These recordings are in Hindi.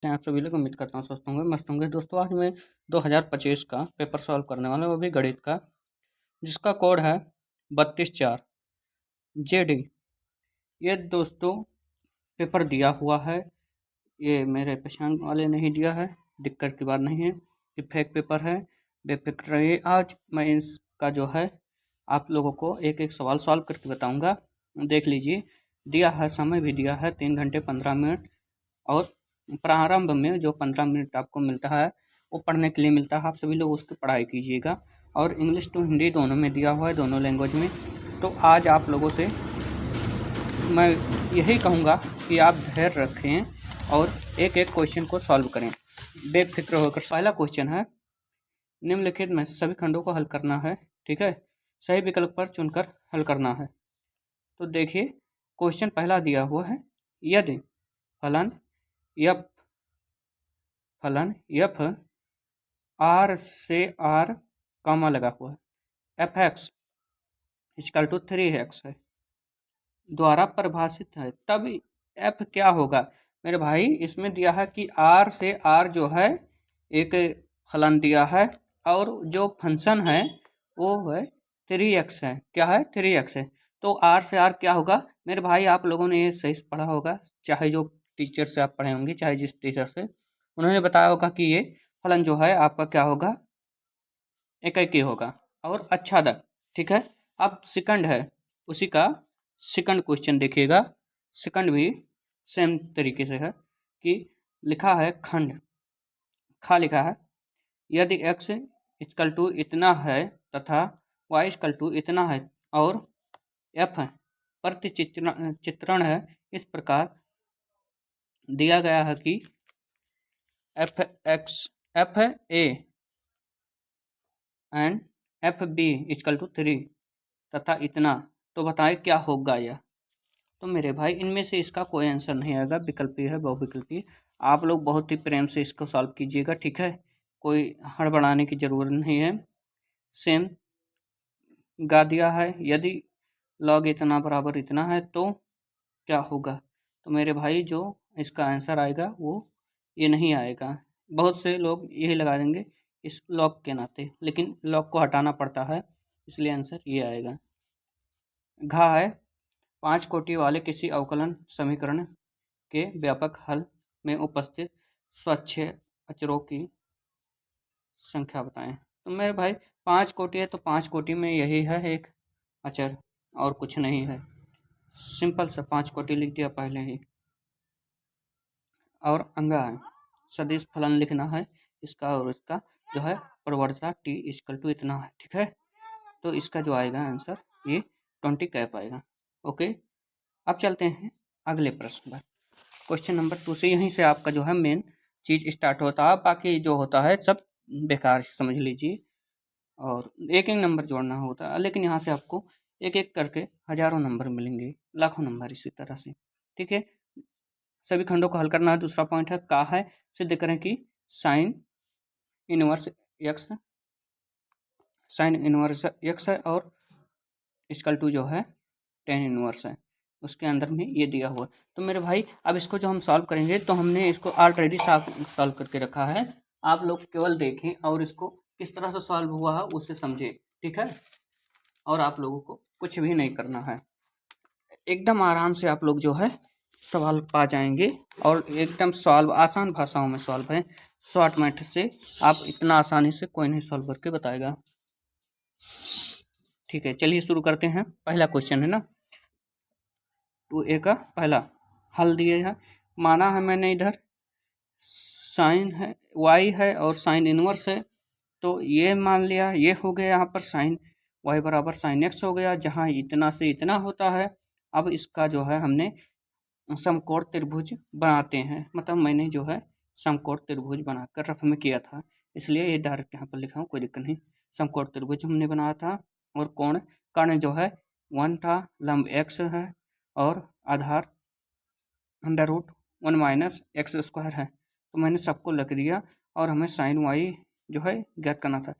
हैं आप सभी लोग। उम्मीद करता हूँ स्वस्थ होंगे, मस्त होंगे। दोस्तों आज मैं 2025 का पेपर सॉल्व करने वाला हूँ, वो भी गणित का, जिसका कोड है 32 4 JD। ये दोस्तों पेपर दिया हुआ है, ये मेरे पहचान वाले नहीं दिया है, दिक्कत की बात नहीं है, ये फेक पेपर है। बेफिक्र रहिए, आज मैं इसका जो है आप लोगों को एक एक सवाल सॉल्व करके बताऊंगा। देख लीजिए, दिया है, समय भी दिया है 3 घंटे 15 मिनट, और प्रारंभ में जो 15 मिनट आपको मिलता है वो पढ़ने के लिए मिलता है। आप सभी लोग उसकी पढ़ाई कीजिएगा, और इंग्लिश टू हिंदी दोनों में दिया हुआ है, दोनों लैंग्वेज में। तो आज आप लोगों से मैं यही कहूँगा कि आप धैर्य रखें और एक एक क्वेश्चन को सॉल्व करें बेफिक्र होकर। पहला क्वेश्चन है, निम्नलिखित में सभी खंडों को हल करना है, ठीक है, सही विकल्प पर चुनकर हल करना है। तो देखिए, क्वेश्चन पहला दिया हुआ है, यदि फलन यफ आर से आर कामा लगा हुआ है, F x equal to 3x है, द्वारा परिभाषित है, तब एफ क्या होगा। मेरे भाई इसमें दिया है कि आर से आर जो है एक फलन दिया है, और जो फंक्शन है वो है 3x है। क्या है? 3x है। तो आर से आर क्या होगा मेरे भाई, आप लोगों ने ये सही से पढ़ा होगा, चाहे जो टीचर से आप पढ़े होंगे, चाहे जिस टीचर से, उन्होंने बताया होगा कि ये फलन जो है आपका क्या होगा, एकाकी होगा और अच्छादक, ठीक है। अब सेकंड है, उसी का सेकंड क्वेश्चन देखिएगा। सेकंड भी सेम तरीके से है कि लिखा है खंड खा लिखा है, यदि x इक्वल टू इतना है तथा y इक्वल टू इतना है, और f प्रतिचित्रण है इस प्रकार दिया गया है कि F A and F B equal to 3 तथा इतना, तो बताएं क्या होगा यह। तो मेरे भाई इनमें से इसका कोई आंसर नहीं आएगा, विकल्पी है, बहुविकल्पी। आप लोग बहुत ही प्रेम से इसको सॉल्व कीजिएगा, ठीक है, कोई हड़बड़ाने की ज़रूरत नहीं है। सेम गा दिया है, यदि लॉग इतना बराबर इतना है तो क्या होगा। तो मेरे भाई जो इसका आंसर आएगा वो ये नहीं आएगा। बहुत से लोग यही लगा देंगे इस लॉग के नाते, लेकिन लॉग को हटाना पड़ता है, इसलिए आंसर ये आएगा। घा है, 5 कोटि वाले किसी अवकलन समीकरण के व्यापक हल में उपस्थित स्वच्छ अचरों की संख्या बताएं। तो मेरे भाई 5 कोटि है, तो 5 कोटि में यही है एक अचर, और कुछ नहीं है। सिंपल सा 5 कोटि लिख दिया पहले ही। और अंगा है, सदिश फलन लिखना है इसका, और इसका जो है प्रवणता टी इक्वल टू इतना है, ठीक है। तो इसका जो आएगा आंसर ये 20 कैप आएगा। ओके, अब चलते हैं अगले प्रश्न पर। क्वेश्चन नंबर 2 से यहीं से आपका जो है मेन चीज़ स्टार्ट होता है, बाकी जो होता है सब बेकार समझ लीजिए, और एक एक नंबर जोड़ना होता है, लेकिन यहाँ से आपको एक एक करके हजारों नंबर मिलेंगे, लाखों नंबर इसी तरह से, ठीक है। सभी खंडों को हल करना है। दूसरा पॉइंट है का है, सिद्ध करें कि साइन इनवर्स एक्स है, और इक्वल टू जो है टेन इनवर्स है, उसके अंदर में ये दिया हुआ। तो मेरे भाई अब इसको जो हम सॉल्व करेंगे, तो हमने इसको ऑलरेडी सॉल्व करके रखा है, आप लोग केवल देखें और इसको किस तरह से सॉल्व हुआ है उसे समझें, ठीक है। और आप लोगों को कुछ भी नहीं करना है, एकदम आराम से आप लोग जो है सवाल पा जाएंगे, और एकदम सॉल्व आसान भाषाओं में सॉल्व है, शॉर्ट मेथड से। आप इतना आसानी से कोई नहीं सॉल्व करके बताएगा, ठीक है। चलिए शुरू करते हैं। पहला क्वेश्चन है ना, 2a का पहला हल दिए है, माना है मैंने इधर साइन है y है और साइन इनवर्स है, तो ये मान लिया, ये हो गया यहाँ पर साइन y बराबर साइन x हो गया, जहाँ इतना से इतना होता है। अब इसका जो है हमने समकोण त्रिभुज बनाते हैं, मतलब मैंने जो है समकोण त्रिभुज बनाकर रफ में किया था, इसलिए ये डायरेक्ट यहाँ पर लिखा हूँ, कोई दिक्कत नहीं। समकोण त्रिभुज हमने बनाया था, और कोण कर्ण जो है 1 था, लंब x है, और आधार √1 माइनस एक्स स्क्वायर है। तो मैंने सबको लिख दिया, और हमें साइन y जो है ज्ञात करना था,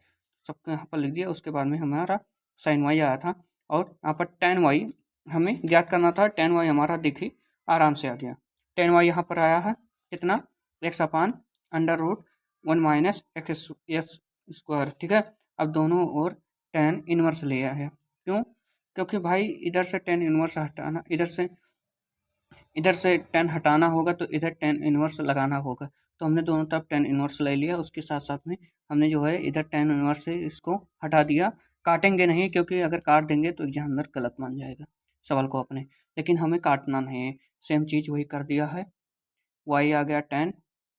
सबको यहाँ पर लिख दिया। उसके बाद में हमारा साइन y आया था, और यहाँ पर tan y हमें ज्ञात करना था। tan y हमारा देखिए आराम से आ गया, tan y यहाँ पर आया है कितना x upon under root 1 minus x square, ठीक है। अब दोनों ओर टेन इनवर्स लिया है, क्यों? क्योंकि भाई इधर से टेन इनवर्स हटाना, इधर से टेन हटाना होगा तो इधर टेन इनवर्स लगाना होगा। तो हमने दोनों तरफ टेन इनवर्स ले लिया, उसके साथ साथ में हमने जो है इधर टेन इनवर्स से इसको हटा दिया। काटेंगे नहीं, क्योंकि अगर काट देंगे तो एग्जामिनर गलत मान जाएगा सवाल को अपने, लेकिन हमें काटना नहीं है। सेम चीज़ वही कर दिया है। वाई आ गया 10,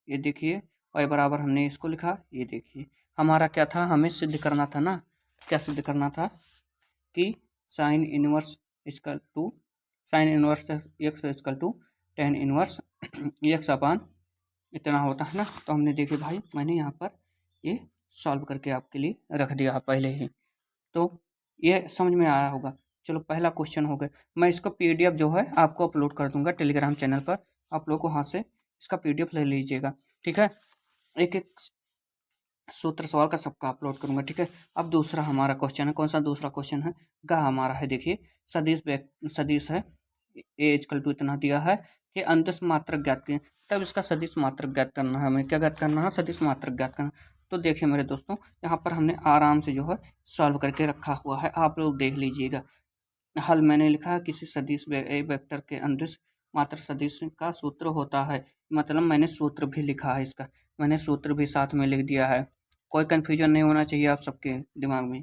ये देखिए वाई बराबर हमने इसको लिखा, ये देखिए हमारा क्या था, हमें सिद्ध करना था ना, क्या सिद्ध करना था कि sine inverse equal to sine inverse x equal to tan inverse x upon इतना होता है ना। तो हमने देखे भाई, मैंने यहाँ पर ये सॉल्व करके आपके लिए रख दिया पहले ही, तो ये समझ में आया होगा। चलो पहला क्वेश्चन हो गया। मैं इसको पीडीएफ जो है आपको अपलोड कर दूंगा टेलीग्राम चैनल पर, आप लोग वहाँ से इसका पीडीएफ ले लीजिएगा, ठीक है। एक एक सूत्र सवाल का सबका अपलोड करूंगा, ठीक है। अब दूसरा हमारा क्वेश्चन है, कौन सा दूसरा क्वेश्चन है, गा हमारा है। देखिए सदिश है, ए इक्वल टू इतना दिया है कि अंतस मात्रक ज्ञात किए, तब इसका सदिश मात्रक ज्ञात करना है। हमें क्या ज्ञात करना है? सदिश मात्रक ज्ञात करना। तो देखिए मेरे दोस्तों, यहाँ पर हमने आराम से जो है सॉल्व करके रखा हुआ है, आप लोग देख लीजिएगा। हल मैंने लिखा है, किसी सदिश ए वेक्टर के अंतरिक्ष मात्र सदिश का सूत्र होता है, मतलब मैंने सूत्र भी लिखा है इसका, मैंने सूत्र भी साथ में लिख दिया है। कोई कन्फ्यूजन नहीं होना चाहिए आप सबके दिमाग में।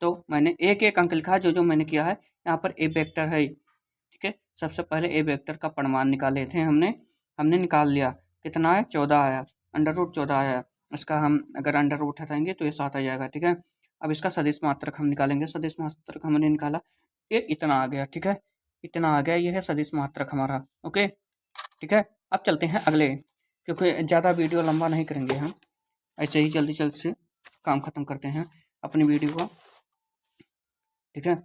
तो मैंने एक एक अंक लिखा है, जो जो मैंने किया है। यहाँ पर ए वेक्टर है, ठीक है। सबसे पहले ए वेक्टर का परिमाण निकाले थे हमने, हमने निकाल लिया। कितना है? 14 आया, अंडर रूट 14 आया। इसका हम अगर अंडर रूट हटाएंगे तो ये 7 आ जाएगा, ठीक है। अब इसका सदिश मात्रक हम निकालेंगे, सदिश मात्रक हमने निकाला, ये इतना आ गया, ठीक है। इतना आ गया, ये है सदिश मात्रक हमारा, ओके, ठीक है। अब चलते हैं अगले, क्योंकि ज़्यादा वीडियो लंबा नहीं करेंगे हम, ऐसे ही जल्दी जल्दी से काम ख़त्म करते हैं अपनी वीडियो को, ठीक है।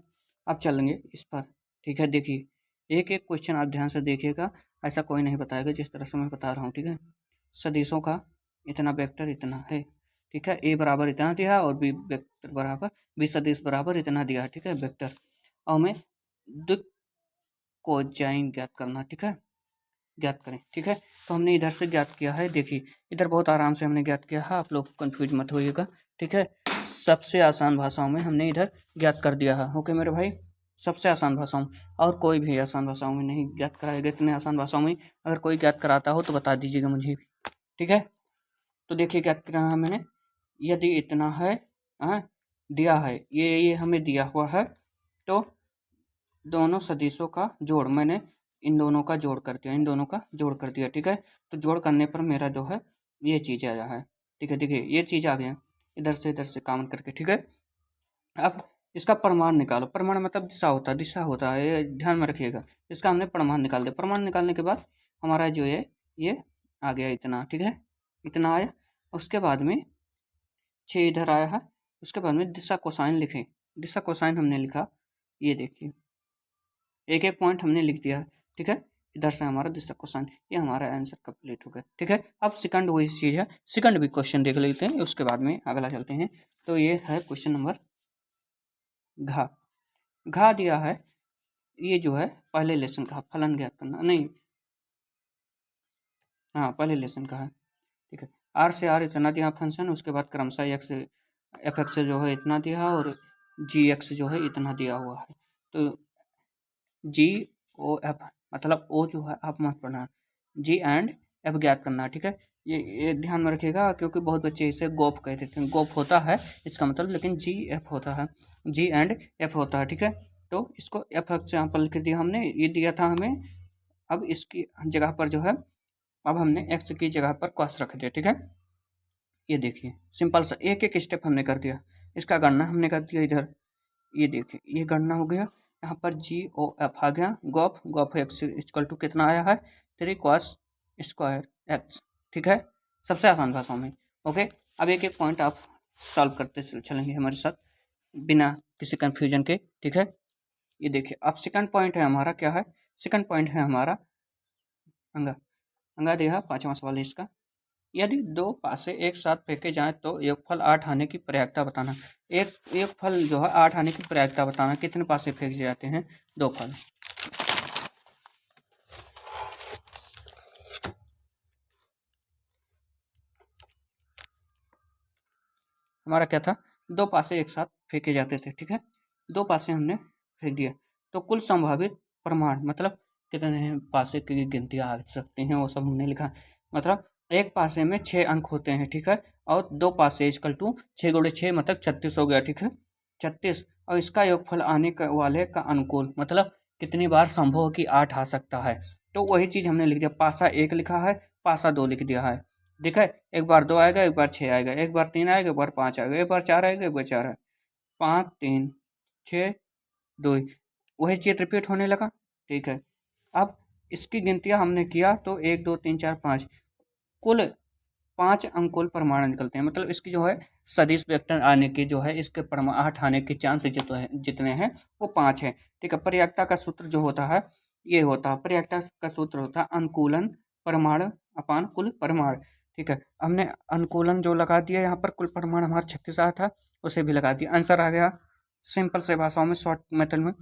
अब चलेंगे इस पर, ठीक है। देखिए एक एक क्वेश्चन आप ध्यान से देखिएगा, ऐसा कोई नहीं बताएगा जिस तरह से मैं बता रहा हूँ, ठीक है। सदिशों का इतना वेक्टर इतना है, ठीक है। ए बराबर इतना दिया और बी वेक्टर बराबर बी सदिश बराबर इतना दिया, ठीक है, वेक्टर। और हमें द्विक कोजाइन ज्ञात करना, ठीक है, ज्ञात करें, ठीक है। तो हमने इधर से ज्ञात किया है, देखिए इधर बहुत आराम से हमने ज्ञात किया है, आप लोग कंफ्यूज मत होइएगा, ठीक है। सबसे आसान भाषाओं में हमने इधर ज्ञात कर दिया है, ओके मेरे भाई, सबसे आसान भाषाओं में। और कोई भी आसान भाषाओं में नहीं ज्ञात कराएगा, इतने आसान भाषाओं में अगर कोई ज्ञात कराता हो तो बता दीजिएगा मुझे भी, ठीक है। तो देखिए ज्ञात करा है मैंने, यदि इतना है, हाँ दिया है, ये हमें दिया हुआ है, तो दोनों सदिशों का जोड़, मैंने इन दोनों का जोड़ कर दिया, इन दोनों का जोड़ कर दिया, ठीक है। तो जोड़ करने पर मेरा जो है ये चीज़ आया है, ठीक है। देखिए ये चीज़ आ गया इधर से काम करके, ठीक है। अब इसका प्रमाण निकालो, प्रमाण मतलब दिशा होता है, ये ध्यान में रखिएगा। इसका हमने प्रमाण निकाल दिया, प्रमाण निकालने के बाद हमारा जो है ये आ गया इतना, ठीक है, इतना आया। उसके बाद में 6 इधर आया है, उसके बाद में दिशा कोसाइन लिखें, दिशा कोसाइन हमने लिखा, ये देखिए एक एक पॉइंट हमने लिख दिया, ठीक है। इधर से हमारा दिशा कोसाइन, ये हमारा आंसर कंप्लीट हो गया, ठीक है। अब सेकंड वही चीज़ है, सेकंड भी क्वेश्चन देख लेते हैं, उसके बाद में अगला चलते हैं। तो ये है क्वेश्चन नंबर घा, घा दिया है, ये जो है पहले लेसन का फलन ज्ञात करना, नहीं हाँ पहले लेसन का है, ठीक है। आर से आर इतना दिया फंक्शन, उसके बाद क्रमशः एक्स एफ एक्स जो है इतना दिया और जी एक्स जो है इतना दिया हुआ है। तो जी ओ एफ मतलब ओ जो है आप मत पढ़ना, जी एंड एफ ज्ञात करना, ठीक है। ये ध्यान में रखिएगा, क्योंकि बहुत बच्चे इसे गोप कह देते हैं, गोप होता है इसका मतलब, लेकिन जी एफ होता है, जी एंड एफ होता है, ठीक है। तो इसको एफ एक्स यहाँ पर लिख दिया हमने, ये दिया था हमें। अब इसकी जगह पर जो है, अब हमने एक्स की जगह पर कॉस रख दिया, ठीक है। ये देखिए सिंपल सा एक एक स्टेप हमने कर दिया, इसका गणना हमने कर दिया इधर, ये देखिए ये गणना हो गया। यहाँ पर जी ओ एफ आ गया, गॉफ एक्स इक्वल टू कितना आया है 3 कॉस स्क्वायर एक्स, ठीक है, सबसे आसान भाषाओं में, ओके। अब एक एक पॉइंट आप सॉल्व करते चलेंगे हमारे साथ बिना किसी कन्फ्यूजन के, ठीक है। ये देखिए अब सेकंड पॉइंट है हमारा, क्या है सेकंड पॉइंट है हमारा, अंगा अंगा दिया 5वां सवाल है इसका। यदि दो पासे एक साथ फेंके जाएं तो योगफल 8 आने की प्रयागता बताना। एक फल जो है 8 आने की प्रयागता बताना, कितने पासे फेंक जाते हैं? 2 फल। हमारा क्या था, 2 पासे एक साथ फेंके जाते थे, ठीक है, 2 पासे हमने फेंक दिया, तो कुल संभावित परिमाण मतलब कितने पासे की गिनती आ सकती हैं वो सब हमने लिखा। मतलब एक पासे में 6 अंक होते हैं, ठीक है, और 2 पासे इक्वल टू 6 गुणे 6 मतलब 36 हो गया, ठीक है, 36, और इसका योगफल आने वाले का अनुकूल मतलब कितनी बार संभव हो कि 8 आ सकता है, तो वही चीज़ हमने लिख दिया। पासा 1 लिखा है, पासा 2 लिख दिया है, ठीक है, एक बार 2 आएगा, एक बार 6 आएगा, एक बार 3 आएगा, एक बार 5 आएगा, एक बार 4 आएगा, एक बार 4 आएगा, 5 3 6 2, वही चीज़ रिपीट होने लगा, ठीक है। अब इसकी गिनतियाँ हमने किया तो 1 2 3 4 5 कुल 5 अंकुल प्रमाण निकलते हैं, मतलब इसकी जो है सदिश वेक्टर आने की जो है इसके 8 आने के चांस जितने हैं वो 5 है, ठीक है। प्रयागता का सूत्र जो होता है ये होता है, प्रयागता का सूत्र होता है अनुकूलन प्रमाण अपान कुल प्रमाण, ठीक है। हमने अनुकूलन जो लगा दिया यहाँ पर, कुल प्रमाण हमारा 36 आया था उसे भी लगा दिया, आंसर आ गया। सिंपल से भाषाओं में, शॉर्ट मेथड में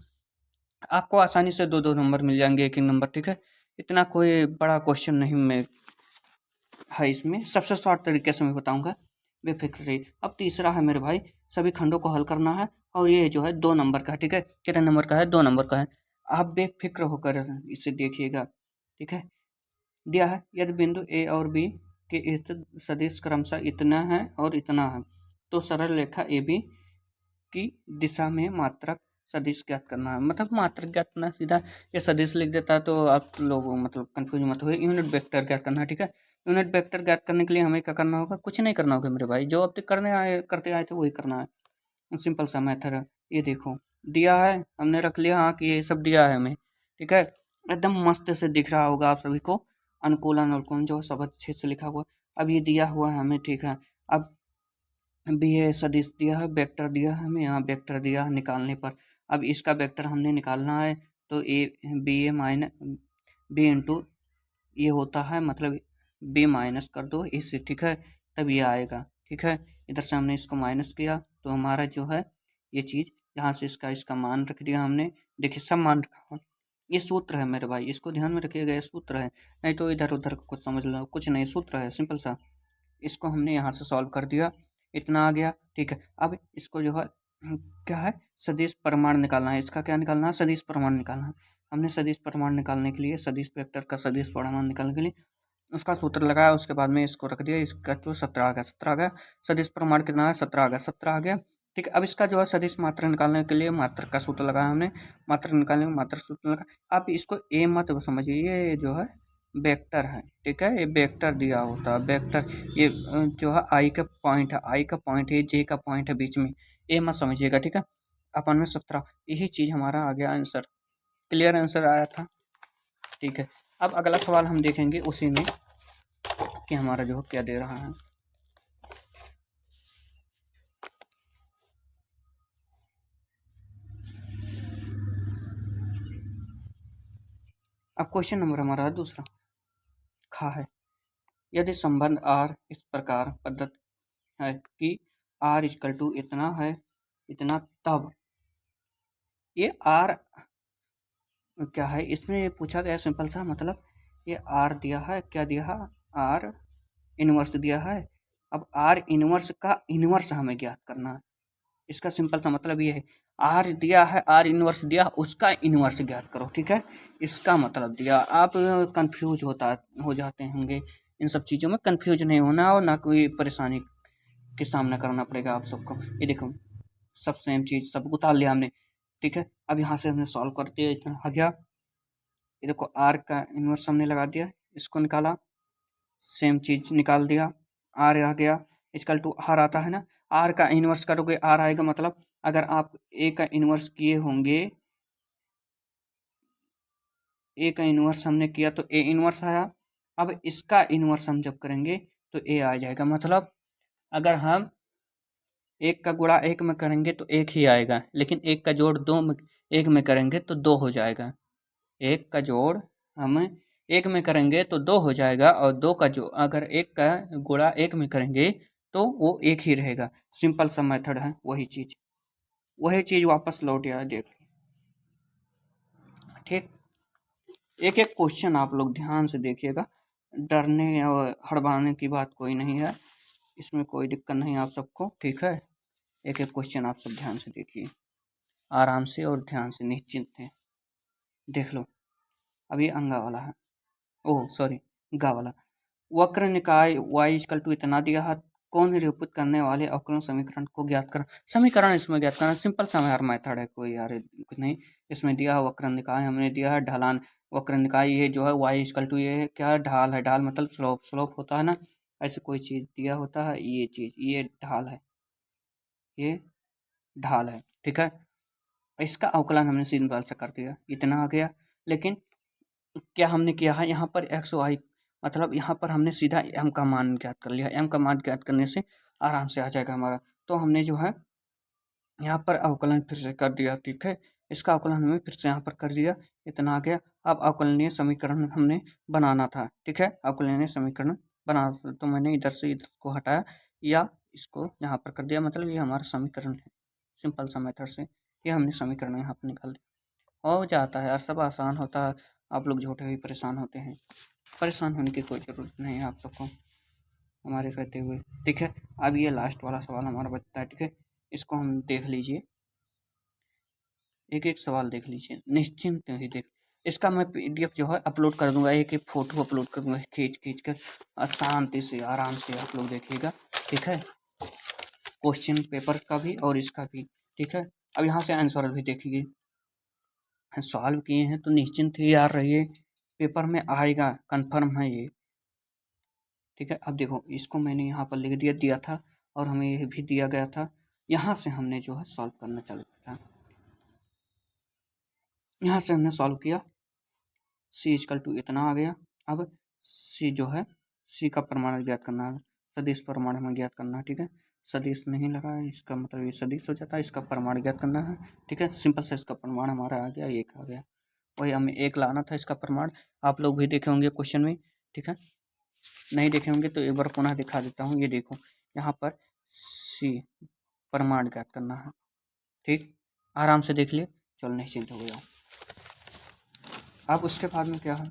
आपको आसानी से 2 2 नंबर मिल जाएंगे, एक एक नंबर, ठीक है, इतना कोई बड़ा क्वेश्चन नहीं में है, इसमें सबसे शॉर्ट तरीके से मैं बताऊंगा, बेफिक्र रहिए। अब तीसरा है मेरे भाई, सभी खंडों को हल करना है, और ये जो है 2 नंबर का है, ठीक है, कितने नंबर का है, 2 नंबर का है। आप बेफिक्र होकर इसे देखिएगा, ठीक है। दिया है यदि बिंदु ए और बी के स्थित सदिश क्रमशः इतना है और इतना है, तो सरल रेखा ए बी की दिशा में मात्रक सदिश ज्ञात करना है। मतलब मात्रक ज्ञात करना, सीधा ये सदिश लिख देता है तो आप लोग मतलब कंफ्यूज मत हो, यूनिट वेक्टर ज्ञात करना है, ठीक है। यूनिट वेक्टर ज्ञात करने के लिए हमें क्या करना होगा, कुछ नहीं करना होगा मेरे भाई, जो अब तक करते आए थे वही करना है, सिंपल सा मेथड है। ये देखो दिया है, हमने रख लिया, हाँ कि ये सब दिया है हमें, ठीक है, एकदम मस्त से दिख रहा होगा आप सभी को, अनुकूलन और कौन जो सब अच्छे से लिखा हुआ। अब ये दिया हुआ है हमें, ठीक है। अब बी ए सदिश दिया है, वेक्टर दिया है हमें, यहाँ वेक्टर दिया है निकालने पर। अब इसका वेक्टर हमने निकालना है, तो A B A minus B into ये होता है, मतलब बी माइनस कर दो इससे, ठीक है, तब ये आएगा, ठीक है। इधर से हमने इसको माइनस किया तो हमारा जो है ये चीज़ यहाँ से इसका इसका मान रख दिया हमने, देखिए सब मान रखा हुआ। ये सूत्र है मेरे भाई, इसको ध्यान में रखिएगा, ये सूत्र है, नहीं तो इधर उधर कुछ समझ लो, कुछ नहीं, सूत्र है सिंपल सा। इसको हमने यहाँ से सॉल्व कर दिया, इतना आ गया, ठीक है। अब इसको जो है क्या है, सदिश प्रमाण निकालना है, इसका क्या निकालना है, सदिश प्रमाण निकालना है। हमने सदिश प्रमाण निकालने के लिए, सदिश वेक्टर का सदिश प्रमाण निकालने के लिए उसका सूत्र लगाया, उसके बाद में इसको रख दिया, इसका तो 17 आ गया, 17 आ गया, सदिश प्रमाण कितना है, 17 आ गया, 17 आ गया, ठीक है। अब इसका जो है सदिश मात्रा निकालने के लिए मात्रक का सूत्र लगाया हमने, मात्रक निकालने में मात्रक सूत्र लगा। अब इसको ए मत समझिए, ये जो है वेक्टर है, ठीक है, ये वेक्टर दिया होता है, वेक्टर ये जो है आई का पॉइंट है, आई का पॉइंट है, जे का पॉइंट है बीच में, ए मत समझिएगा, ठीक है। अपन में 17, यही चीज़ हमारा आ गया आंसर, क्लियर आंसर आया था, ठीक है। अब अगला सवाल हम देखेंगे उसी में कि हमारा जो क्या दे रहा है। अब क्वेश्चन नंबर हमारा दूसरा खा है, यदि संबंध आर इस प्रकार पद्धत है कि आर इक्वल टू इतना है इतना, तब ये आर क्या है, इसमें ये पूछा गया सिंपल सा, मतलब ये आर दिया है, क्या दिया है, आर इनवर्स दिया है। अब आर इनवर्स का इनवर्स हमें ज्ञात करना है, इसका सिंपल सा मतलब ये है, आर दिया है, आर इनवर्स दिया, उसका इनवर्स ज्ञात करो, ठीक है, इसका मतलब दिया। आप कंफ्यूज हो जाते होंगे, इन सब चीज़ों में कंफ्यूज नहीं होना और ना कोई परेशानी के सामना करना पड़ेगा आप सबको। ये देखो सब सेम चीज़ सब उतार लिया हमने, ठीक है। अब यहाँ से हमने सॉल्व कर दिया, इतना आ गया, ये देखो आर का इनवर्स हमने लगा दिया, इसको निकाला, सेम चीज निकाल दिया, आर आ गया, इक्वल टू आर आता है ना, आर का इनवर्स करोगे आर आएगा, मतलब अगर आप ए का इनवर्स किए होंगे, ए का इनवर्स हमने किया तो ए इनवर्स आया, अब इसका इनवर्स हम जब करेंगे तो ए आ जाएगा, मतलब अगर हम एक का गुणा एक में करेंगे तो एक ही आएगा, लेकिन एक का जोड़ दो में एक में करेंगे तो दो हो जाएगा, एक का जोड़ हम एक में करेंगे तो दो हो जाएगा, और दो का जो अगर एक का गुणा एक में करेंगे तो वो एक ही रहेगा, सिंपल सा मेथड है, वही चीज़ वापस लौट आया, देख ठीक। एक एक क्वेश्चन आप लोग ध्यान से देखिएगा, डरने और हड़बड़ाने की बात कोई नहीं है, इसमें कोई दिक्कत नहीं आप सबको, ठीक है। एक एक क्वेश्चन आप सब ध्यान से देखिए, आराम से और ध्यान से, निश्चिंत है। देख लो, अभी अंगा वाला है, ओह सॉरी, गा वाला। वक्र निकाय y इक्वल टू इतना दिया है, कौन निरूपित करने वाले अवकलन समीकरण को ज्ञात करना। समीकरण इसमें ज्ञात करना सिंपल सा हर मेथड है, कोई यार कुछ नहीं। इसमें दिया है वक्र निकाय, हमने दिया है ढलान। वक्र निकाय ये जो है y इक्वल टू, ये क्या है, ढाल है। ढाल मतलब स्लोप, स्लोप होता है ना, ऐसे कोई चीज दिया होता है, ये चीज, ये ढाल है, ये ढाल है, ठीक है। इसका अवकलन हमने सिंपल से कर दिया, इतना आ गया। लेकिन क्या हमने किया है यहाँ पर एक्स वाई, मतलब यहाँ पर हमने सीधा एम का मान ज्ञात कर लिया। एम का मान ज्ञात करने से आराम से आ जाएगा हमारा। तो हमने जो है यहाँ पर अवकलन फिर से कर दिया, ठीक है। इसका अवकलन हमने फिर से यहाँ पर कर दिया, इतना आ गया। अब अवकलनीय समीकरण हमने बनाना था, ठीक है। अवकलनीय समीकरण बनाना था, तो मैंने इधर से इधर को हटाया या इसको यहाँ पर कर दिया, मतलब ये हमारा समीकरण है। सिंपल सा मेथड से ये हमने समीकरण यहाँ पर निकाल दिया। हो जाता है यार, सब आसान होता है। आप लोग झूठे ही परेशान होते हैं, परेशान होने की कोई ज़रूरत नहीं है आप सबको हमारे रहते हुए, ठीक है। अब ये लास्ट वाला सवाल हमारा बचता है, ठीक है। इसको हम देख लीजिए, एक एक सवाल देख लीजिए, निश्चिंत ही देख। इसका मैं पीडीएफ जो है अपलोड कर दूंगा, एक एक फोटो अपलोड कर दूंगा खींच खींच कर, शांति से आराम से आप लोग देखिएगा, ठीक है। क्वेश्चन पेपर का भी और इसका भी, ठीक है। अब यहाँ से आंसर भी देखिए, सॉल्व किए हैं तो निश्चिंत ही यार रहिए, पेपर में आएगा, कंफर्म है ये, ठीक है। अब देखो, इसको मैंने यहाँ पर लिख दिया था, और हमें ये भी दिया गया था। यहाँ से हमने जो है सॉल्व करना चालू किया, यहाँ से हमने सॉल्व किया। सी इक्वल टू इतना आ गया। अब सी जो है, सी का प्रमाण ज्ञात करना है, सदिश प्रमाण हमें ज्ञात करना है, ठीक है। सदिश नहीं लगा है, इसका मतलब ये सदिश हो जाता है, इसका प्रमाण ज्ञात करना है, ठीक है। सिंपल से इसका प्रमाण हमारा आ गया, एक आ गया। वही हमें एक लाना था इसका प्रमाण। आप लोग भी देखे होंगे क्वेश्चन में, ठीक है। नहीं देखे होंगे तो एक बार पुनः दिखा देता हूँ। ये देखो, यहाँ पर सी प्रमाण ज्ञात करना है, ठीक। आराम से देख लिए, चलो निश्चिंत हो गया। अब उसके बाद में क्या है,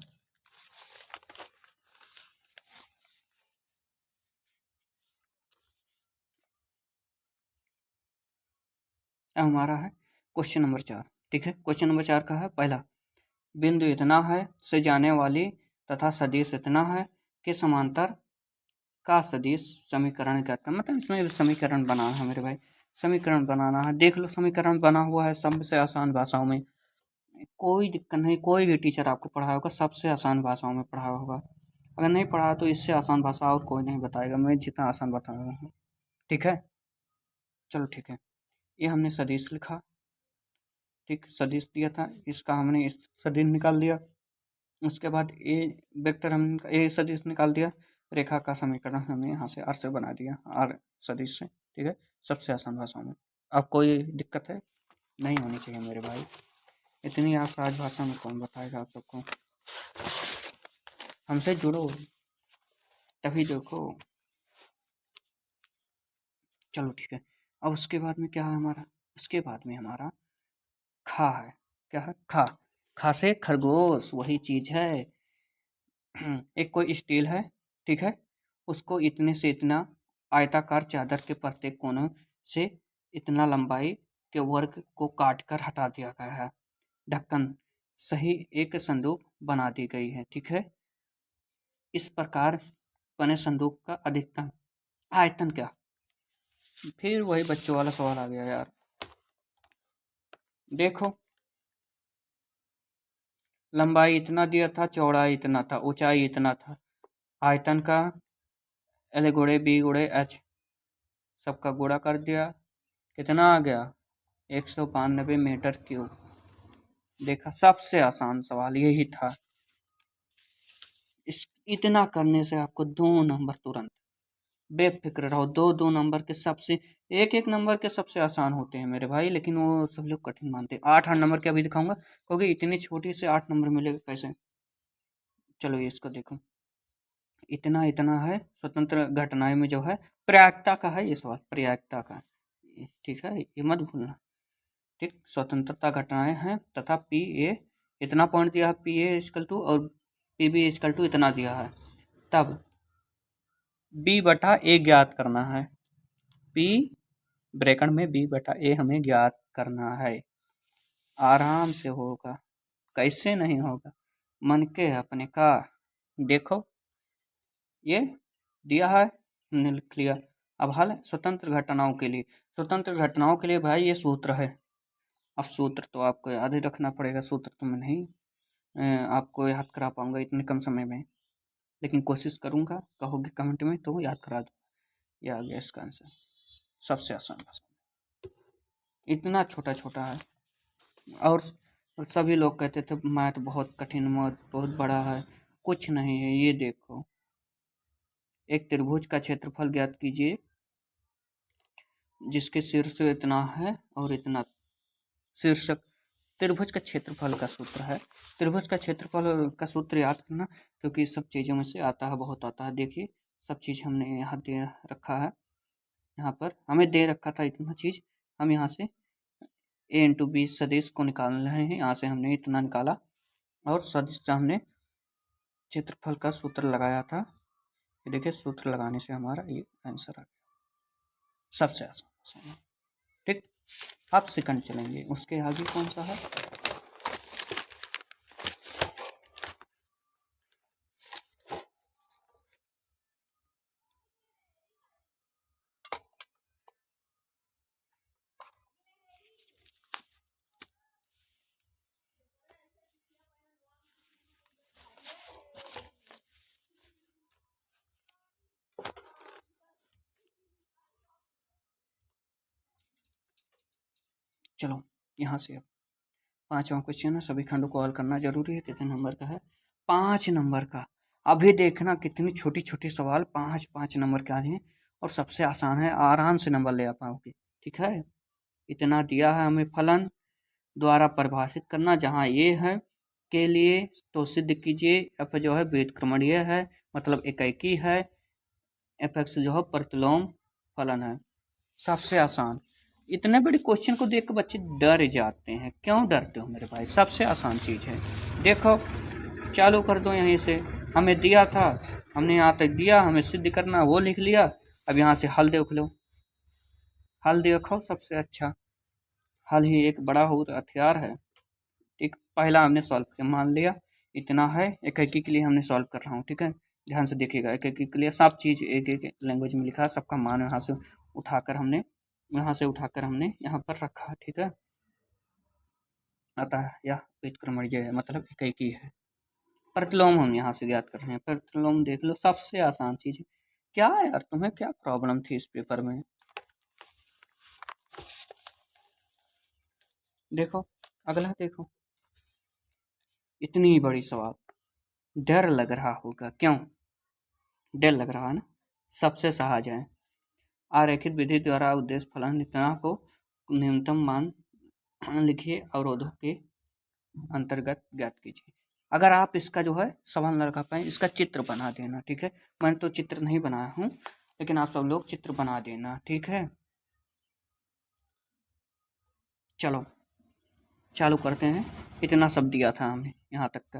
हमारा है क्वेश्चन नंबर 4, ठीक है। क्वेश्चन नंबर 4 का है, पहला, बिंदु इतना है से जाने वाली तथा सदिश इतना है कि समांतर का सदिश समीकरण ज्ञात करना। मतलब इसमें समीकरण बनाना है मेरे भाई, समीकरण बनाना है। देख लो, समीकरण बना हुआ है, सबसे आसान भाषाओं में, कोई दिक्कत नहीं। कोई भी टीचर आपको पढ़ाया होगा सबसे आसान भाषाओं में पढ़ाया होगा, अगर नहीं पढ़ा तो इससे आसान भाषा और कोई नहीं बताएगा, मैं जितना आसान बता रहा हूँ, ठीक है। चलो ठीक है, ये हमने सदिश लिखा, ठीक। सदिश दिया था, इसका हमने इस सदिश निकाल दिया। उसके बाद ए वेक्टर हमने ए सदिश निकाल दिया। रेखा का समीकरण हमने यहाँ से आर से बना दिया, आर सदिश से, ठीक है। सबसे आसान भाषा में। अब कोई दिक्कत है नहीं होनी चाहिए मेरे भाई, इतनी आसान भाषा में कौन बताएगा आप सबको। हमसे जुड़ो तभी देखो। चलो ठीक है, अब उसके बाद में क्या है हमारा, उसके बाद में हमारा खा है। क्या है, खा। खा से खरगोश, वही चीज है। एक कोई स्टील है, ठीक है। उसको इतने से इतना आयताकार चादर के प्रत्येक कोने से इतना लंबाई के वर्ग को काट कर हटा दिया गया है। ढक्कन सही एक संदूक बना दी गई है, ठीक है। इस प्रकार बने संदूक का अधिकतम आयतन क्या। फिर वही बच्चों वाला सवाल आ गया यार। देखो, लंबाई इतना दिया था, चौड़ाई इतना था, ऊंचाई इतना था, आयतन का एल गुणे बी गुणे एच सबका गुणा कर दिया, कितना आ गया, 192 मीटर क्यूब। देखा, सबसे आसान सवाल यही था। इस इतना करने से आपको 2 नंबर तुरंत, बेफिक्र रहो। 2 2 नंबर के सबसे, एक एक नंबर के सबसे आसान होते हैं मेरे भाई, लेकिन वो सब लोग कठिन मानते हैं। 8 8 नंबर के अभी दिखाऊंगा, क्योंकि इतनी छोटी से 8 नंबर मिलेगा कैसे। चलो ये इसको देखो, इतना इतना है। स्वतंत्र घटनाएं में जो है, प्रायिकता का है ये सवाल, प्रायिकता का, ठीक है, ये मत भूलना, ठीक। स्वतंत्रता घटनाएं हैं तथा पी ए इतना पॉइंट दिया है, पी ए इक्वल टू, और पी बी इक्वल टू इतना दिया है। तब b बटा a ज्ञात करना है। p ब्रैकेट में b बटा a हमें ज्ञात करना है। आराम से होगा, कैसे नहीं होगा, मन के अपने का। देखो ये दिया है, हमने लिख लिया। अब हल स्वतंत्र घटनाओं के लिए, स्वतंत्र घटनाओं के लिए भाई ये सूत्र है। अब सूत्र तो आपको याद ही रखना पड़ेगा, सूत्र तो मैं नहीं आपको याद करा पाऊंगा इतने कम समय में, लेकिन कोशिश करूंगा, कहोगे कमेंट में तो याद करा दूँ। ये आ गया इसका आंसर, सबसे आसान भाषा, इतना छोटा छोटा है। और सभी लोग कहते थे मैथ बहुत कठिन, मैथ बहुत बड़ा है, कुछ नहीं है। ये देखो, एक त्रिभुज का क्षेत्रफल ज्ञात कीजिए जिसके शीर्ष इतना है और इतना। शीर्षक त्रिभुज का क्षेत्रफल का सूत्र है। त्रिभुज का क्षेत्रफल का सूत्र याद करना, क्योंकि सब चीज़ों में से आता है, बहुत आता है। देखिए सब चीज़ हमने यहाँ दे रखा है, यहाँ पर हमें दे रखा था इतना चीज़, हम यहाँ से a इंटू बी सदिश को निकाल रहे हैं। यहाँ से हमने इतना निकाला और सदिश से हमने क्षेत्रफल का सूत्र लगाया था। ये देखिए सूत्र लगाने से हमारा ये आंसर आ गया, सबसे आसान। ठीक, अब सेकंड चलेंगे, उसके आगे कौन सा है? चलो यहाँ से अब 5वां क्वेश्चन है, सभी खंडों को हल करना जरूरी है। कितने नंबर का है? 5 नंबर का। अभी देखना कितनी छोटी छोटी सवाल 5 नंबर के आ रहे हैं, और सबसे आसान है, आराम से नंबर ले आ पाओगे। ठीक है, इतना दिया है हमें, फलन द्वारा परिभाषित करना, जहाँ ये है के लिए तो सिद्ध कीजिए एफ जो है व्युत्क्रमणीय है, मतलब एकाकी है, एफ एक्स जो है प्रतिलोम फलन है। सबसे आसान, इतने बड़े क्वेश्चन को देख कर बच्चे डर जाते हैं। क्यों डरते हो मेरे भाई? सबसे आसान चीज़ है। देखो चालू कर दो यहीं से, हमें दिया था, हमने यहाँ तक दिया, हमें सिद्ध करना, वो लिख लिया। अब यहाँ से हल देख लो, हल देखो, सबसे अच्छा हल ही एक बड़ा हथियार है। ठीक, पहला हमने सॉल्व किया, मान लिया इतना है, एकाकी के लिए हमने सॉल्व कर रहा हूँ। ठीक है, ध्यान से देखिएगा, एकाकी के लिए सब चीज़ एक एक लैंग्वेज में लिखा है, सबका मान यहाँ से उठाकर हमने यहाँ पर रखा है। ठीक है, अतः यह व्युत्क्रमणीय है, मतलब एकाकी है। प्रतिलोम हम यहाँ से ज्ञात कर रहे हैं, प्रतिलोम देख लो, सबसे आसान चीज है। क्या यार तुम्हें क्या प्रॉब्लम थी इस पेपर में? देखो अगला, देखो इतनी बड़ी सवाल, डर लग रहा होगा, क्यों डर लग रहा है ना? सबसे सहज है, आरेखित विधि द्वारा उद्देश्य फलन इतना को न्यूनतम मान लिखिए, अवरोधों के अंतर्गत ज्ञात कीजिए। अगर आप इसका जो है सवाल न लगा पाए, इसका चित्र बना देना। ठीक है, मैंने तो चित्र नहीं बनाया हूँ, लेकिन आप सब लोग चित्र बना देना। ठीक है, चलो चालू करते हैं। इतना सब दिया था हमें यहाँ तक का,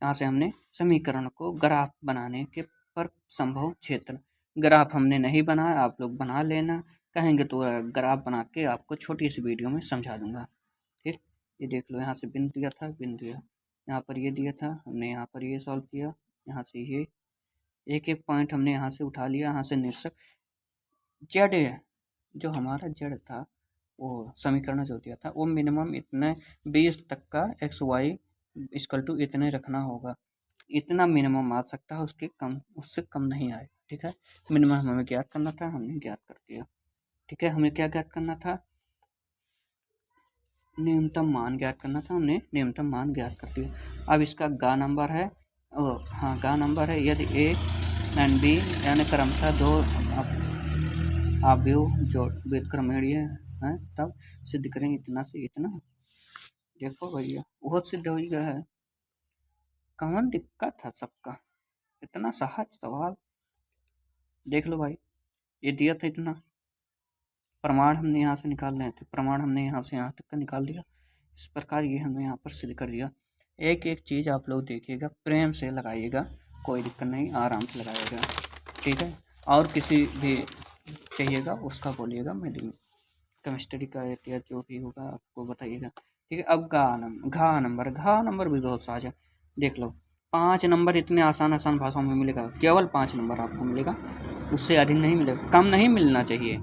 यहाँ से हमने समीकरण को ग्राफ बनाने के पर संभव क्षेत्र, ग्राफ हमने नहीं बनाया, आप लोग बना लेना, कहेंगे तो ग्राफ बना के आपको छोटी सी वीडियो में समझा दूंगा। ठीक, ये देख लो, यहाँ से बिंदु दिया था, बिंदु दिया, यहाँ पर ये दिया था, हमने यहाँ पर ये सॉल्व किया, यहाँ से ये एक एक पॉइंट हमने यहाँ से उठा लिया, यहाँ से निरसक जेड जो हमारा जेड था, वो समीकरण जो दिया था वो मिनिमम इतने 20 तक का एक्स वाई इक्वल टू इतने रखना होगा, इतना मिनिमम आ सकता है, उसके कम, उससे कम नहीं आए। ठीक है, मिनिमम हमें ज्ञात करना था, हमने ज्ञात कर दिया। ठीक है, हमें क्या ज्ञात करना था? न्यूनतम मान ज्ञात करना था, हमने न्यूनतम मान ज्ञात कर दिया। अब इसका गा नंबर है, हाँ गा नंबर है, यदि ए एंड बी यानी क्रमशः दो अवयव जो व्युत्क्रमणीय हैं तब सिद्ध करें इतना से इतना। देखो भैया बहुत सिद्ध हो गया है, कौन दिक्कत है सबका, इतना सहज सवाल। देख लो भाई, ये दिया था इतना, प्रमाण हमने यहाँ से निकाल रहे थे, प्रमाण हमने यहाँ से यहाँ तक का निकाल लिया, इस प्रकार ये हमने यहाँ पर सिद्ध कर दिया। एक एक चीज़ आप लोग देखिएगा, प्रेम से लगाइएगा, कोई दिक्कत नहीं, आराम से लगाइएगा। ठीक है, और किसी भी चाहिएगा उसका बोलिएगा, मैं दूँगा। केमिस्ट्री का या जो भी होगा आपको बताइएगा। ठीक है, अब घा नंबर भी बहुत सहज है। देख लो 5 नंबर इतने आसान आसान भाषाओं में मिलेगा, केवल 5 नंबर आपको मिलेगा, उससे अधिक नहीं मिलेगा। कम नहीं मिलना चाहिए,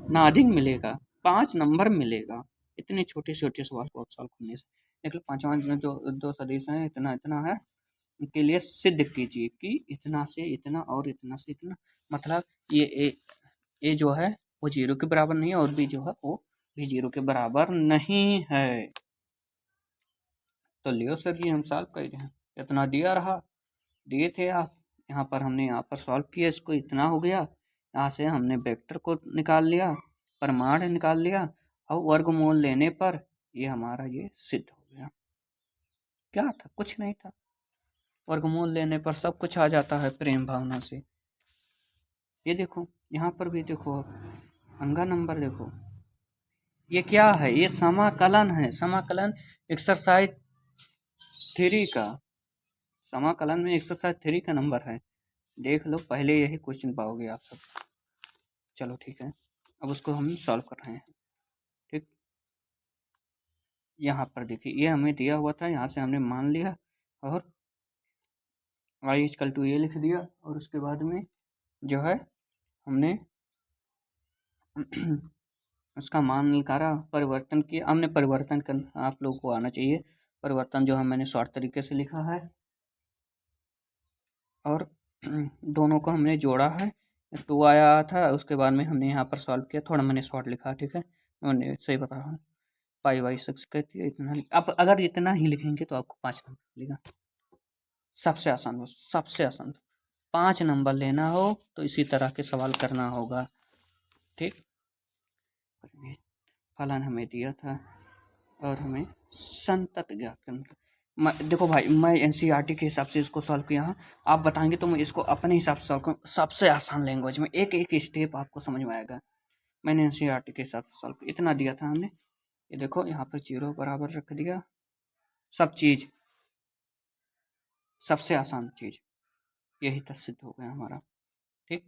ना अधिक मिलेगा, 5 नंबर मिलेगा इतने छोटे छोटे सवाल को आप सॉल्व करने से। देख लो 5 जो 2 सदिश हैं, इतना इतना है, के लिए सिद्ध कीजिए कि इतना से इतना और इतना से इतना, मतलब ये ए जो है वो 0 के बराबर नहीं है, और बी जो है वो भी 0 के बराबर नहीं है। तो लियो सर जी हम सॉल्व कर रहे हैं, इतना दिया रहा, दिए थे आप, यहाँ पर हमने यहाँ पर सॉल्व किया, इसको इतना हो गया, यहाँ से हमने वेक्टर को निकाल लिया, परिमाण निकाल लिया, और वर्गमूल लेने पर ये हमारा ये सिद्ध हो गया। क्या था? कुछ नहीं था, वर्गमूल लेने पर सब कुछ आ जाता है प्रेम भावना से। ये देखो यहाँ पर भी देखो, अंगा नंबर देखो, ये क्या है? ये समाकलन है, समाकलन एक्सरसाइज 3 का, समाकलन में एक्सरसाइज 3 का नंबर है। देख लो, पहले यही क्वेश्चन पाओगे आप सब। चलो ठीक है, अब उसको हम सॉल्व कर रहे हैं। ठीक, यहाँ पर देखिए ये हमें दिया हुआ था, यहाँ से हमने मान लिया और y इक्वल टू ये लिख दिया, और उसके बाद में जो है हमने उसका मान निकाला, परिवर्तन किया हमने। परिवर्तन करना आप लोगों को आना चाहिए, परिवर्तन जो है मैंने शॉर्ट तरीके से लिखा है, और दोनों को हमने जोड़ा है, 2 आया था, उसके बाद में हमने यहाँ पर सॉल्व किया, थोड़ा मैंने शॉर्ट लिखा, ठीक है, मैंने सही बता रहा हूँ। पाई बाई 6 कहती है इतना। अब अगर इतना ही लिखेंगे तो आपको 5 नंबर मिलेगा, सबसे आसान हो, सबसे आसान। 5 नंबर लेना हो तो इसी तरह के सवाल करना होगा। ठीक, फलन हमें दिया था और हमें संतत ज्ञात करना। देखो भाई, मैं एनसीईआरटी के हिसाब से इसको सॉल्व किया हूँ, आप बताएंगे तो मैं इसको अपने हिसाब से सॉल्व करूँ, सबसे आसान लैंग्वेज में, एक एक स्टेप आपको समझ में आएगा। मैंने एनसीईआरटी के हिसाब से सॉल्व किया, इतना दिया था हमने, ये देखो यहाँ पर 0 बराबर रख दिया, सब चीज़, सबसे आसान चीज़ यही तक सिद्ध हो गया हमारा। ठीक,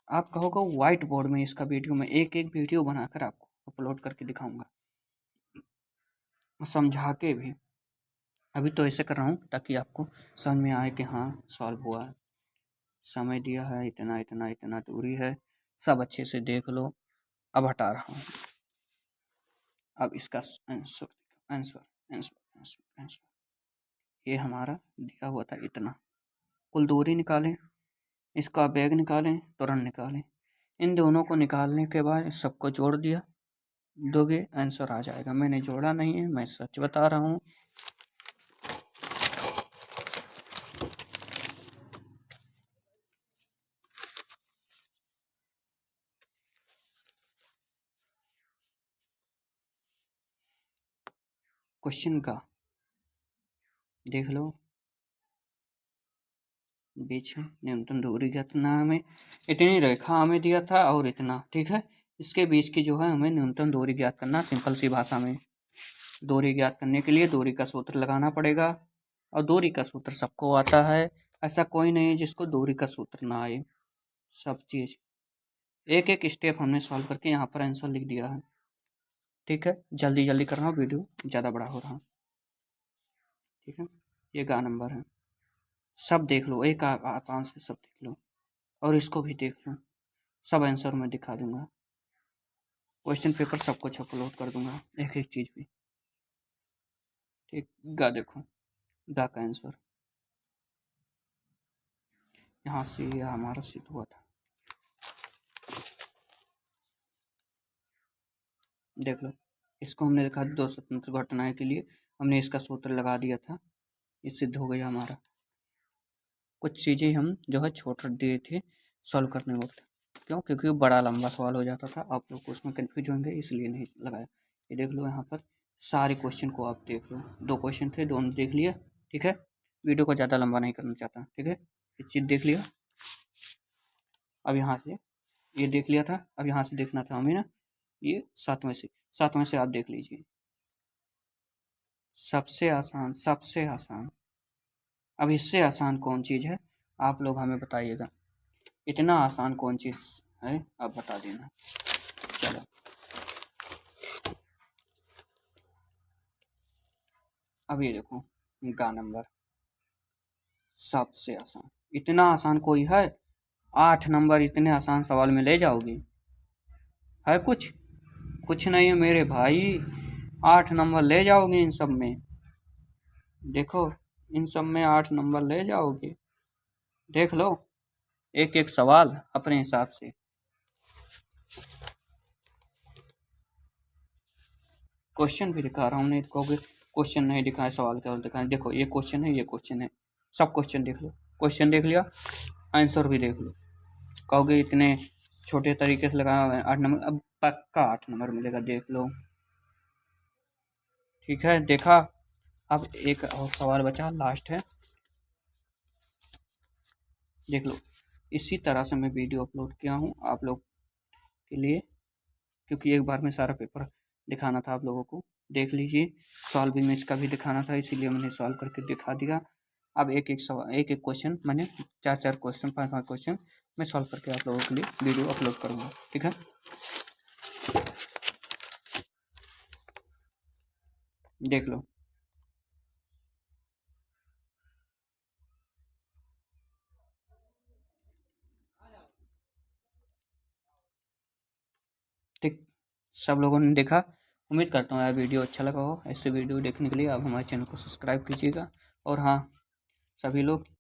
आप कहोगे व्हाइट बोर्ड में इसका वीडियो, में एक एक वीडियो बनाकर आपको अपलोड करके दिखाऊंगा, समझा के भी। अभी तो ऐसे कर रहा हूँ ताकि आपको समझ में आए कि हाँ सॉल्व हुआ है। समय दिया है, इतना इतना इतना दूरी है, सब अच्छे से देख लो। अब हटा रहा हूँ, अब इसका answer answer answer answer answer ये हमारा दिया हुआ था इतना। कुल दूरी निकालें, इसका बैग निकालें, तुरंत निकालें, इन दोनों को निकालने के बाद सबको जोड़ दिया, दोगे आंसर आ जाएगा। मैंने जोड़ा नहीं है, मैं सच बता रहा हूँ। क्वेश्चन का देख लो, बीच में न्यूनतम दूरी कितना, हमें इतनी रेखा हमें दिया था और इतना, ठीक है, इसके बीच की जो है हमें न्यूनतम दूरी ज्ञात करना। सिंपल सी भाषा में दूरी ज्ञात करने के लिए दूरी का सूत्र लगाना पड़ेगा, और दूरी का सूत्र सबको आता है, ऐसा कोई नहीं जिसको दूरी का सूत्र ना आए। सब चीज़ एक एक स्टेप हमने सॉल्व करके यहाँ पर आंसर लिख दिया है। ठीक है, जल्दी जल्दी कर रहा हूँ, वीडियो ज़्यादा बड़ा हो रहा। ठीक है, ये गा नंबर है, सब देख लो, एक आसान से सब देख लो, और इसको भी देख लो, सब आंसर मैं दिखा दूंगा, क्वेश्चन पेपर सब कुछ अपलोड कर दूंगा, एक एक चीज़ भी। ठीक, गा देखो, गा का आंसर यहाँ से यह हमारा सिद्ध हुआ था, देख लो। इसको हमने देखा 2 स्वतंत्र घटनाएं के लिए हमने इसका सूत्र लगा दिया था, ये सिद्ध हो गया हमारा। कुछ चीज़ें हम जो है छोड़ दिए थे सॉल्व करने वक्त, क्यों? क्योंकि वो बड़ा लंबा सवाल हो जाता था, आप लोग उसमें कन्फ्यूज होंगे, इसलिए नहीं लगाया। ये देख लो, यहाँ पर सारे क्वेश्चन को आप देख लो, 2 क्वेश्चन थे, दोनों देख लिया। ठीक है, वीडियो को ज़्यादा लंबा नहीं करना चाहता। ठीक है, ये चीज़ देख लिया, अब यहाँ से ये देख लिया था, अब यहाँ से देखना था हमें ना, ये 7वें से आप देख लीजिए, सबसे आसान, सबसे आसान। अब इससे आसान कौन चीज़ है आप लोग हमें बताइएगा। इतना आसान कौन चीज़ है, आप बता देना। चलो अब ये देखो, गा नंबर सबसे आसान, इतना आसान कोई है? 8 नंबर इतने आसान सवाल में ले जाओगे? है कुछ? कुछ नहीं है मेरे भाई, 8 नंबर ले जाओगे इन सब में। देखो इन सब में 8 नंबर ले जाओगे, देख लो एक एक सवाल अपने हिसाब से। क्वेश्चन भी दिखा रहा हूँ, नहीं कहोगे क्वेश्चन नहीं दिखाए, सवाल केवल दिखाए। देखो ये क्वेश्चन है, ये क्वेश्चन है, सब क्वेश्चन देख लो। क्वेश्चन देख लिया, आंसर भी देख लो। कहोगे इतने छोटे तरीके से लगाया हुआ है 8 नंबर, अब पक्का 8 नंबर मिलेगा, देख लो। ठीक है, देखा। अब एक और सवाल बचा, लास्ट है, देख लो। इसी तरह से मैं वीडियो अपलोड किया हूँ आप लोग के लिए, क्योंकि एक बार में सारा पेपर दिखाना था आप लोगों को। देख लीजिए, सॉल्विंग में इसका भी दिखाना था, इसीलिए मैंने सॉल्व करके दिखा दिया। अब एक एक सवाल, एक एक क्वेश्चन, मैंने 4-4 क्वेश्चन, 5-5 क्वेश्चन मैं सॉल्व करके आप लोगों के लिए वीडियो अपलोड करूँगा। ठीक है, देख लो। ठीक, सब लोगों ने देखा, उम्मीद करता हूँ यार वीडियो अच्छा लगा हो। ऐसे वीडियो देखने के लिए आप हमारे चैनल को सब्सक्राइब कीजिएगा। और हाँ, सभी लोग